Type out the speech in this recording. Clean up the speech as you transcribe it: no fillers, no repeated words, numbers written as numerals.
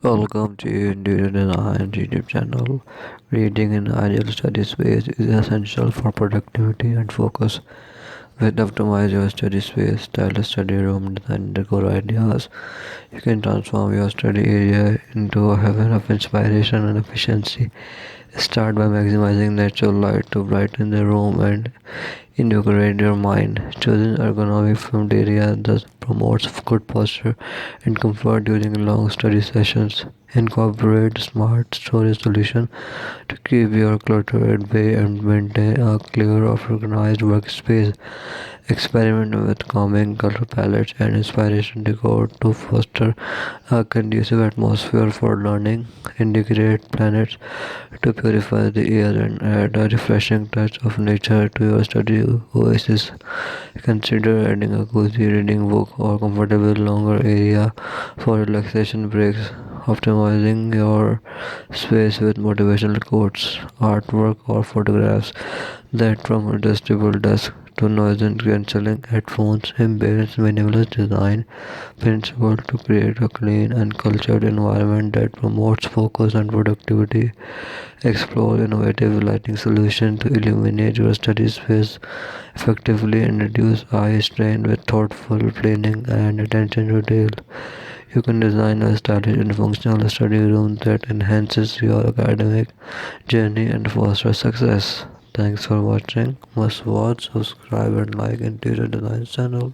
Welcome to Interior Design YouTube channel. Reading an ideal study space is essential for productivity and focus. With optimize your study space, stylish study room design decor ideas, you can transform your study area into a heaven of inspiration and efficiency. Start by maximizing natural light to brighten the room and invigorate your mind. Choosing ergonomic filmed area thus promotes good posture and comfort during long study sessions. Incorporate smart storage solution to keep your clutter at bay and maintain a clear, organized workspace. Experiment with calming color palettes and inspiration decor to foster a conducive atmosphere for learning. Integrate planets to purify the air and add a refreshing touch of nature to your study oasis. Consider adding a cozy reading book or comfortable longer area for relaxation breaks. Optimizing your space with motivational quotes, artwork, or photographs that from adjustable desk to noise cancelling headphones embrace minimalist design principle to create a clean and cultured environment that promotes focus and productivity. Explore innovative lighting solutions to illuminate your study space effectively and reduce eye strain with thoughtful planning and attention to detail. You can design a stylish and functional study room that enhances your academic journey and fosters success. Thanks for watching. Must watch, subscribe, and like Interior Design channel.